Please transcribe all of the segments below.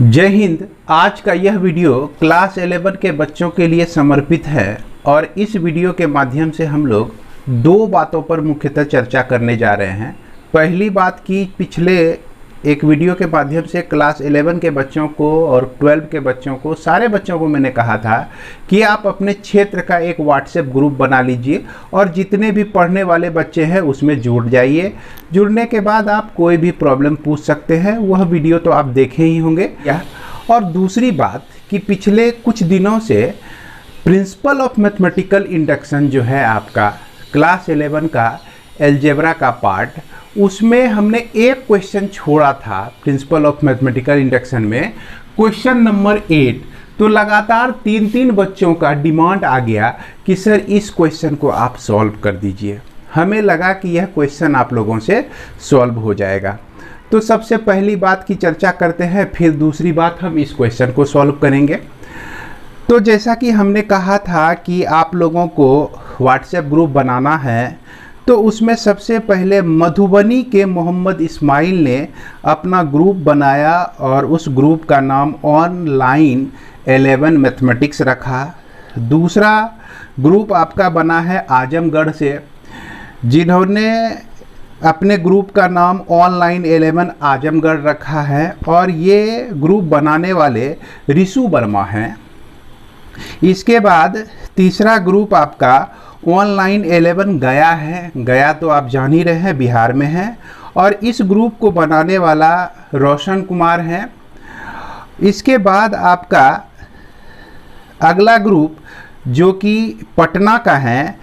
जय हिंद। आज का यह वीडियो क्लास 11 के बच्चों के लिए समर्पित है और इस वीडियो के माध्यम से हम लोग दो बातों पर मुख्यतः चर्चा करने जा रहे हैं। पहली बात कि पिछले एक वीडियो के माध्यम से क्लास 11 के बच्चों को और 12 के बच्चों को, सारे बच्चों को मैंने कहा था कि आप अपने क्षेत्र का एक व्हाट्सएप ग्रुप बना लीजिए और जितने भी पढ़ने वाले बच्चे हैं उसमें जुड़ जाइए। जुड़ने के बाद आप कोई भी प्रॉब्लम पूछ सकते हैं। वह वीडियो तो आप देखे ही होंगे। और दूसरी बात कि पिछले कुछ दिनों से प्रिंसिपल ऑफ मैथमेटिकल इंडक्शन जो है आपका क्लास 11 का अलजेब्रा का पार्ट, उसमें हमने एक क्वेश्चन छोड़ा था प्रिंसिपल ऑफ मैथमेटिकल इंडक्शन में, क्वेश्चन नंबर 8। तो लगातार 3 बच्चों का डिमांड आ गया कि सर इस क्वेश्चन को आप सॉल्व कर दीजिए। हमें लगा कि यह क्वेश्चन आप लोगों से सॉल्व हो जाएगा। तो सबसे पहली बात की चर्चा करते हैं, फिर दूसरी बात हम इस क्वेश्चन को सॉल्व करेंगे। तो जैसा कि हमने कहा था कि आप लोगों को व्हाट्सएप ग्रुप बनाना है, तो उसमें सबसे पहले मधुबनी के मोहम्मद इस्माइल ने अपना ग्रुप बनाया और उस ग्रुप का नाम ऑनलाइन 11 मैथमेटिक्स रखा। दूसरा ग्रुप आपका बना है आजमगढ़ से, जिन्होंने अपने ग्रुप का नाम ऑनलाइन 11 आजमगढ़ रखा है और ये ग्रुप बनाने वाले रिशु वर्मा हैं। इसके बाद तीसरा ग्रुप आपका ऑनलाइन 11 गया है। गया तो आप जान ही रहे हैं, बिहार में है, और इस ग्रुप को बनाने वाला रोशन कुमार है। इसके बाद आपका अगला ग्रुप जो कि पटना का है,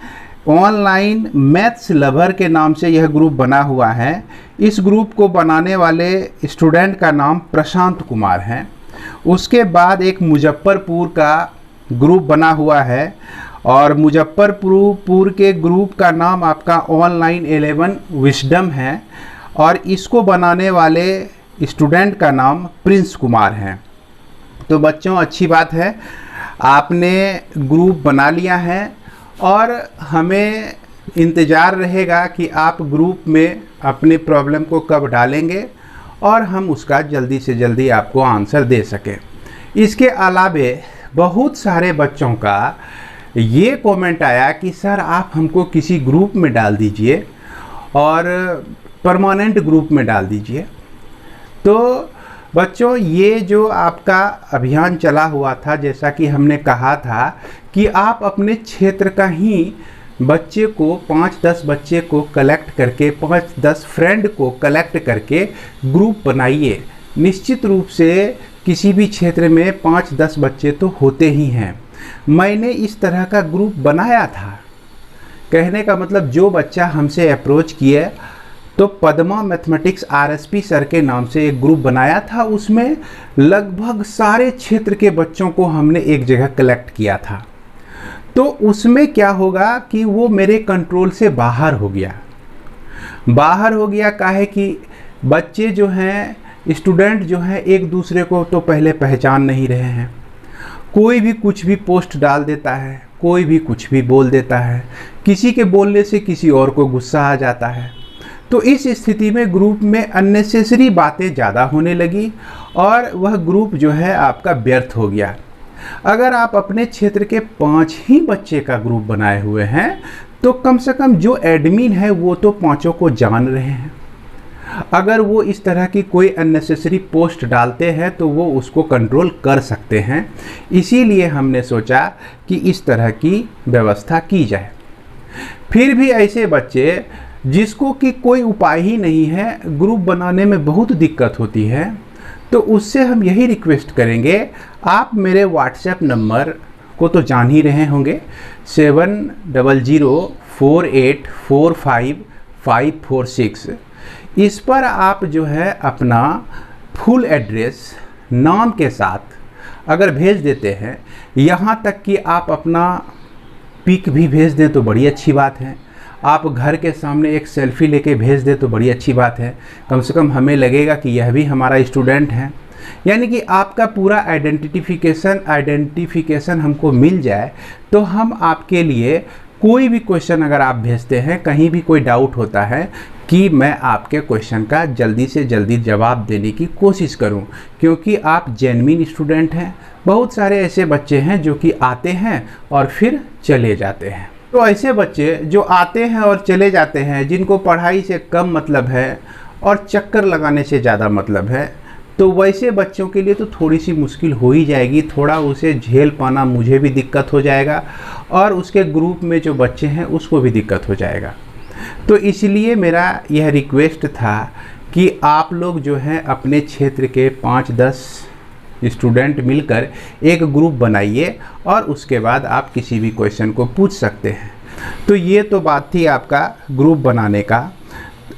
ऑनलाइन मैथ्स लवर के नाम से यह ग्रुप बना हुआ है। इस ग्रुप को बनाने वाले स्टूडेंट का नाम प्रशांत कुमार है। उसके बाद एक मुजफ्फरपुर का ग्रुप बना हुआ है और मुजफ्फरपुर के ग्रुप का नाम आपका ऑनलाइन 11 विजडम है और इसको बनाने वाले स्टूडेंट का नाम प्रिंस कुमार है। तो बच्चों, अच्छी बात है, आपने ग्रुप बना लिया है और हमें इंतज़ार रहेगा कि आप ग्रुप में अपनी प्रॉब्लम को कब डालेंगे और हम उसका जल्दी से जल्दी आपको आंसर दे सकें। इसके अलावे बहुत सारे बच्चों का ये कमेंट आया कि सर आप हमको किसी ग्रुप में डाल दीजिए और परमानेंट ग्रुप में डाल दीजिए। तो बच्चों, ये जो आपका अभियान चला हुआ था, जैसा कि हमने कहा था कि आप अपने क्षेत्र का ही बच्चे को 5-10 बच्चे को कलेक्ट करके, 5-10 फ्रेंड को कलेक्ट करके ग्रुप बनाइए। निश्चित रूप से किसी भी क्षेत्र में 5-10 बच्चे तो होते ही हैं। मैंने इस तरह का ग्रुप बनाया था। कहने का मतलब, जो बच्चा हमसे अप्रोच किए तो पद्मा मैथमेटिक्स आरएसपी सर के नाम से एक ग्रुप बनाया था। उसमें लगभग सारे क्षेत्र के बच्चों को हमने एक जगह कलेक्ट किया था। तो उसमें क्या होगा कि वो मेरे कंट्रोल से बाहर हो गया। काहे कि बच्चे जो हैं, स्टूडेंट जो हैं, एक दूसरे को तो पहले पहचान नहीं रहे हैं। कोई भी कुछ भी पोस्ट डाल देता है, कोई भी कुछ भी बोल देता है, किसी के बोलने से किसी और को गुस्सा आ जाता है। तो इस स्थिति में ग्रुप में अननेसेसरी बातें ज़्यादा होने लगी और वह ग्रुप जो है आपका व्यर्थ हो गया। अगर आप अपने क्षेत्र के 5 ही बच्चे का ग्रुप बनाए हुए हैं तो कम से कम जो एडमिन है वो तो 5 को जान रहे हैं। अगर वो इस तरह की कोई अननेसेसरी पोस्ट डालते हैं तो वो उसको कंट्रोल कर सकते हैं। इसीलिए हमने सोचा कि इस तरह की व्यवस्था की जाए। फिर भी ऐसे बच्चे जिसको कि कोई उपाय ही नहीं है, ग्रुप बनाने में बहुत दिक्कत होती है, तो उससे हम यही रिक्वेस्ट करेंगे, आप मेरे व्हाट्सएप नंबर को तो जान ही रहे होंगे, 7004845546। इस पर आप जो है अपना फुल एड्रेस नाम के साथ अगर भेज देते हैं, यहाँ तक कि आप अपना पिक भी भेज दें तो बड़ी अच्छी बात है। आप घर के सामने एक सेल्फी लेके भेज दें तो बड़ी अच्छी बात है। कम से कम हमें लगेगा कि यह भी हमारा स्टूडेंट है। यानी कि आपका पूरा आइडेंटिफिकेशन हमको मिल जाए तो हम आपके लिए कोई भी क्वेश्चन अगर आप भेजते हैं, कहीं भी कोई डाउट होता है, कि मैं आपके क्वेश्चन का जल्दी से जल्दी जवाब देने की कोशिश करूं, क्योंकि आप जेन्युइन स्टूडेंट हैं। बहुत सारे ऐसे बच्चे हैं जो कि आते हैं और फिर चले जाते हैं। तो ऐसे बच्चे जो आते हैं और चले जाते हैं, जिनको पढ़ाई से कम मतलब है और चक्कर लगाने से ज़्यादा मतलब है, तो वैसे बच्चों के लिए तो थोड़ी सी मुश्किल हो ही जाएगी। थोड़ा उसे झेल पाना मुझे भी दिक्कत हो जाएगा और उसके ग्रुप में जो बच्चे हैं उसको भी दिक्कत हो जाएगा। तो इसलिए मेरा यह रिक्वेस्ट था कि आप लोग जो हैं अपने क्षेत्र के 5-10 स्टूडेंट मिलकर एक ग्रुप बनाइए और उसके बाद आप किसी भी क्वेश्चन को पूछ सकते हैं। तो ये तो बात थी आपका ग्रुप बनाने का।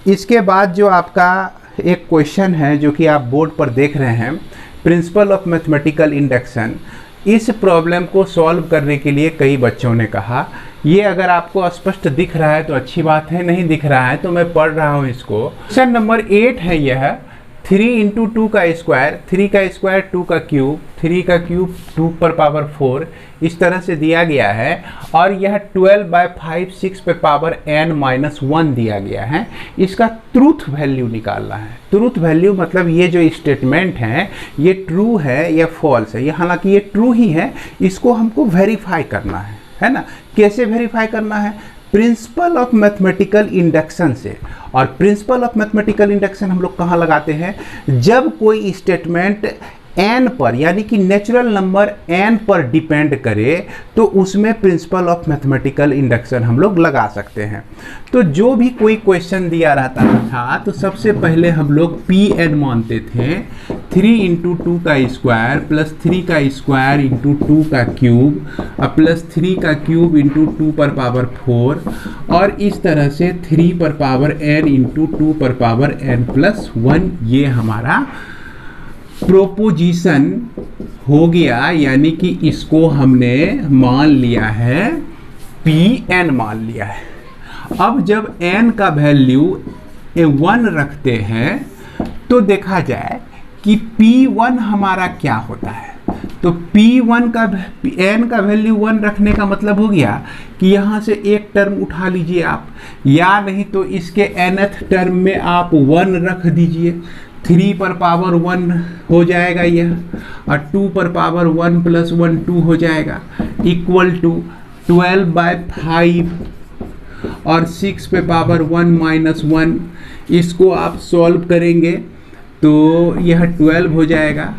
इसके बाद जो आपका एक क्वेश्चन है जो कि आप बोर्ड पर देख रहे हैं, प्रिंसिपल ऑफ मैथमेटिकल इंडक्शन, इस प्रॉब्लम को सॉल्व करने के लिए कई बच्चों ने कहा। ये अगर आपको स्पष्ट दिख रहा है तो अच्छी बात है, नहीं दिख रहा है तो मैं पढ़ रहा हूँ इसको। क्वेश्चन नंबर 8 है यह। 3 × 2 का स्क्वायर, 3 का स्क्वायर 2 का क्यूब, 3 का क्यूब 2 पर पावर 4, इस तरह से दिया गया है। और यह 12/5 6 पे पावर n-1 दिया गया है। इसका ट्रूथ वैल्यू निकालना है। ट्रूथ वैल्यू मतलब ये जो स्टेटमेंट है ये ट्रू है या फॉल्स है। ये हालांकि ये ट्रू ही है, इसको हमको वेरीफाई करना है ना। कैसे वेरीफाई करना है? प्रिंसिपल ऑफ मैथमेटिकल इंडक्शन से। और प्रिंसिपल ऑफ मैथमेटिकल इंडक्शन हम लोग कहाँ लगाते हैं? जब कोई स्टेटमेंट n पर, यानी कि नेचुरल नंबर n पर डिपेंड करे, तो उसमें प्रिंसिपल ऑफ मैथमेटिकल इंडक्शन हम लोग लगा सकते हैं। तो जो भी कोई क्वेश्चन दिया रहता था तो सबसे पहले हम लोग Pn मानते थे। 3 × 2 का स्क्वायर प्लस 3 का स्क्वायर इंटू 2 का क्यूब प्लस 3 का क्यूब इंटू 2 पर पावर 4, और इस तरह से 3 पर पावर n इंटू 2 पर पावर n+1। ये हमारा प्रोपोजिशन हो गया, यानी कि इसको हमने मान लिया है, Pn मान लिया है। अब जब n का वैल्यू 1 रखते हैं तो देखा जाए कि P1 हमारा क्या होता है। तो P1 का n का वैल्यू 1 रखने का मतलब हो गया कि यहाँ से एक टर्म उठा लीजिए आप, या नहीं तो इसके nth टर्म में आप 1 रख दीजिए। 3 पर पावर 1 हो जाएगा यह, और 2 पर पावर 1 + 1 2 हो जाएगा, इक्वल टू 12/5 और 6 पे पावर 1 - 1। इसको आप सॉल्व करेंगे तो यह 12 हो जाएगा।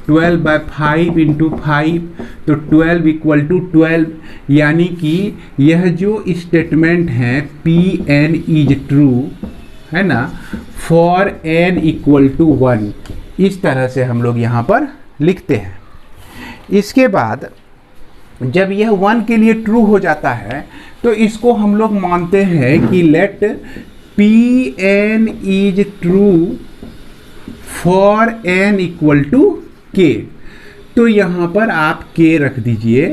12/5 × 5, तो 12 = 12, यानी कि यह जो स्टेटमेंट है Pn इज ट्रू है ना, फॉर n = 1। इस तरह से हम लोग यहाँ पर लिखते हैं। इसके बाद जब यह 1 के लिए ट्रू हो जाता है तो इसको हम लोग मानते हैं कि let Pn is true for n = k। तो यहाँ पर आप k रख दीजिए,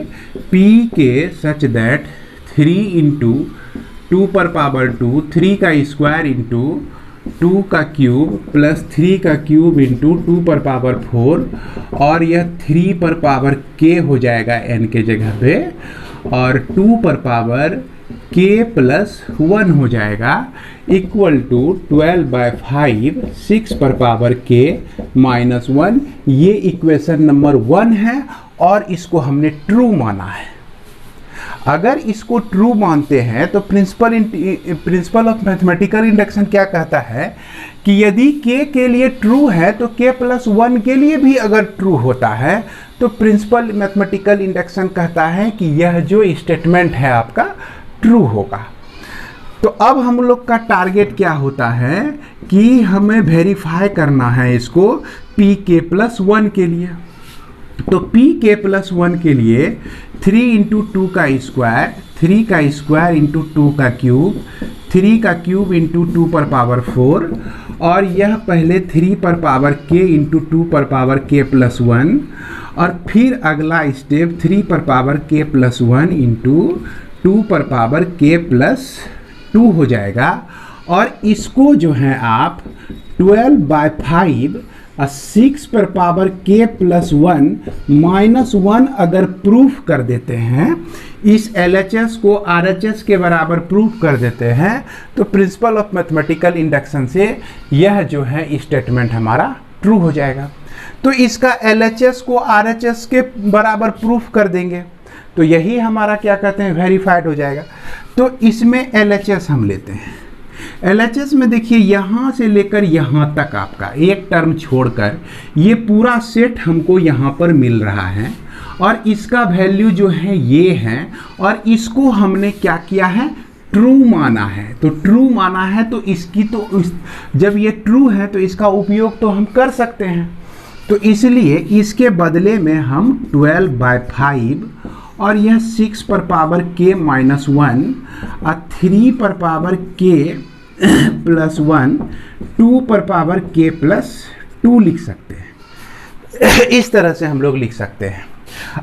Pk सच दैट 3 × 2 पर पावर 2, 3 का स्क्वायर इंटू 2 का क्यूब प्लस 3 का क्यूब इंटू 2 पर पावर 4, और यह 3 पर पावर k हो जाएगा n के जगह पे, और 2 पर पावर k + 1 हो जाएगा, इक्वल टू 12/5 6 पर पावर k - 1। ये इक्वेशन नंबर 1 है और इसको हमने ट्रू माना है। अगर इसको ट्रू मानते हैं तो प्रिंसिपल ऑफ मैथमेटिकल इंडक्शन क्या कहता है कि यदि k के लिए ट्रू है तो k + 1 के लिए भी अगर ट्रू होता है तो प्रिंसिपल मैथमेटिकल इंडक्शन कहता है कि यह जो स्टेटमेंट है आपका ट्रू होगा। तो अब हम लोग का टारगेट क्या होता है कि हमें वेरीफाई करना है इसको Pk + 1 के लिए। तो Pk + 1 के लिए 3 × 2 का स्क्वायर, 3 का स्क्वायर इंटू 2 का क्यूब, 3 का क्यूब इंटू 2 पर पावर 4, और यह पहले 3 पर पावर k इंटू 2 पर पावर k + 1, और फिर अगला स्टेप 3 पर पावर k + 1 इंटू 2 पर पावर k + 2 हो जाएगा। और इसको जो है आप 12/5 6 पर पावर k प्लस 1 माइनस 1 अगर प्रूफ कर देते हैं, इस LHS को RHS के बराबर प्रूफ कर देते हैं, तो प्रिंसिपल ऑफ मैथमेटिकल इंडक्शन से यह जो है स्टेटमेंट हमारा ट्रू हो जाएगा। तो इसका LHS को RHS के बराबर प्रूफ कर देंगे तो यही हमारा क्या कहते हैं वेरीफाइड हो जाएगा। तो इसमें LHS हम लेते हैं। LHS में देखिए यहाँ से लेकर यहाँ तक आपका एक टर्म छोड़कर ये पूरा सेट हमको यहाँ पर मिल रहा है और इसका वैल्यू जो है ये है और इसको हमने क्या किया है ट्रू माना है। तो ट्रू माना है तो इसकी तो जब ये ट्रू है तो इसका उपयोग तो हम कर सकते हैं। तो इसलिए इसके बदले में हम 12/5 और यह 6 पर पावर k माइनस 1 और 3 पर पावर k प्लस 1 2 पर पावर k प्लस 2 लिख सकते हैं। इस तरह से हम लोग लिख सकते हैं।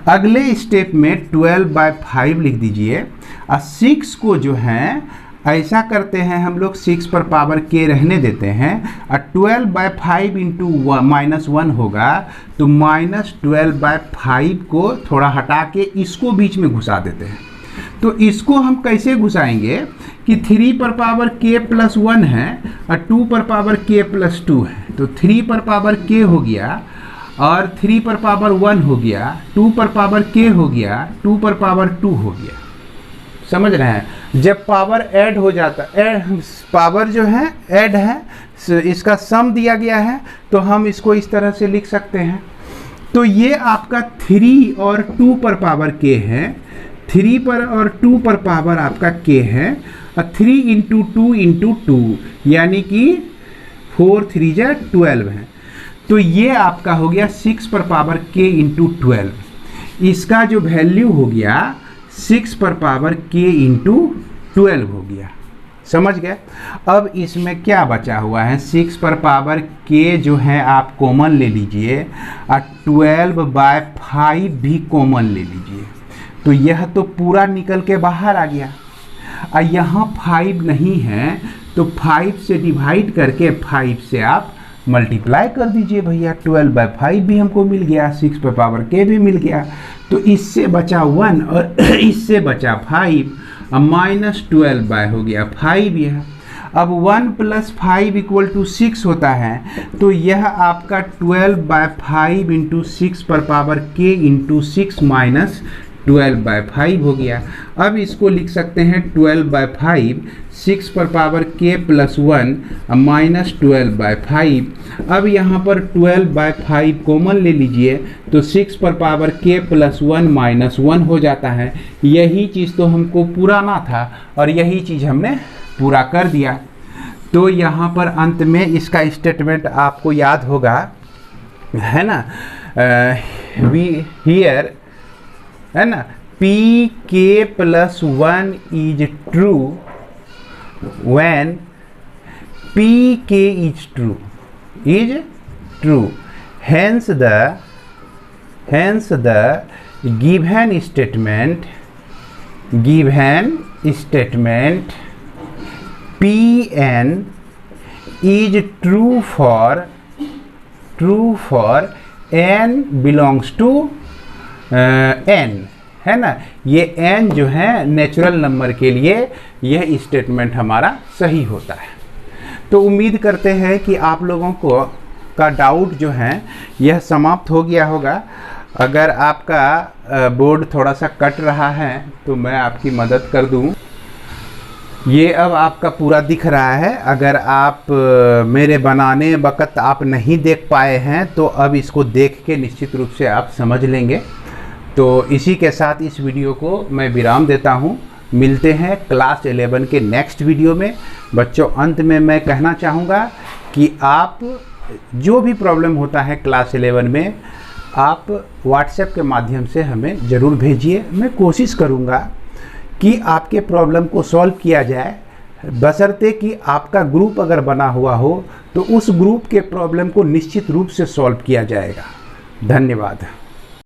अगले स्टेप में 12/5 लिख दीजिए और 6 को जो है ऐसा करते हैं हम लोग 6 पर पावर k रहने देते हैं और 12/5 इंटू माइनस 1 होगा तो माइनस 12/5 को थोड़ा हटा के इसको बीच में घुसा देते हैं। तो इसको हम कैसे घुसाएंगे कि 3 पर पावर k प्लस 1 है और 2 पर पावर k प्लस 2 है। तो 3 पर पावर k हो गया और 3 पर पावर 1 हो गया, 2 पर पावर k हो गया, 2 पर पावर 2 हो गया। समझ रहे हैं? जब पावर ऐड हो जाता पावर जो है ऐड है, इसका सम दिया गया है तो हम इसको इस तरह से लिख सकते हैं। तो ये आपका 3 और 2 पर पावर k है, 3 पर और 2 पर पावर आपका k है और 3 इंटू 2 इंटू 2 यानी कि 4 3 जा 12 है। तो ये आपका हो गया 6 पर पावर k इंटू 12। इसका जो वैल्यू हो गया 6 पर पावर k इंटू 12 हो गया। समझ गए? अब इसमें क्या बचा हुआ है 6 पर पावर k जो है आप कॉमन ले लीजिए और 12/5 भी कॉमन ले लीजिए। तो यह तो पूरा निकल के बाहर आ गया और यहाँ 5 नहीं है तो 5 से डिवाइड करके 5 से आप मल्टीप्लाई कर दीजिए भैया। 12/5 भी हमको मिल गया, 6 पर पावर k भी मिल गया। तो इससे बचा 1 और इससे बचा 5 और माइनस 12 हो गया 5 यह। अब 1 प्लस 5 इक्वल टू 6 होता है तो यह आपका 12/5 इंटू 6 पर पावर k इंटू 6 माइनस 12/5 हो गया। अब इसको लिख सकते हैं 12/5 6 पर पावर k प्लस 1 माइनस 12/5। अब यहाँ पर 12/5 कॉमन ले लीजिए तो 6 पर पावर k प्लस 1 माइनस 1 हो जाता है। यही चीज़ तो हमको पुराना था और यही चीज़ हमने पूरा कर दिया। तो यहाँ पर अंत में इसका स्टेटमेंट आपको याद होगा, है ना, वी हियर है ना, pk plus 1 is true when pk is true, hence the given statement pn is true for n belongs to n, है ना। ये n जो है नेचुरल नंबर के लिए यह स्टेटमेंट हमारा सही होता है। तो उम्मीद करते हैं कि आप लोगों को का डाउट जो है यह समाप्त हो गया होगा। अगर आपका बोर्ड थोड़ा सा कट रहा है तो मैं आपकी मदद कर दूं। ये अब आपका पूरा दिख रहा है। अगर आप मेरे बनाने वक्त आप नहीं देख पाए हैं तो अब इसको देख के निश्चित रूप से आप समझ लेंगे। तो इसी के साथ इस वीडियो को मैं विराम देता हूँ। मिलते हैं क्लास 11 के नेक्स्ट वीडियो में। बच्चों, अंत में मैं कहना चाहूँगा कि आप जो भी प्रॉब्लम होता है क्लास 11 में आप व्हाट्सएप के माध्यम से हमें ज़रूर भेजिए। मैं कोशिश करूँगा कि आपके प्रॉब्लम को सॉल्व किया जाए, बशर्ते कि आपका ग्रुप अगर बना हुआ हो तो उस ग्रुप के प्रॉब्लम को निश्चित रूप से सॉल्व किया जाएगा। धन्यवाद।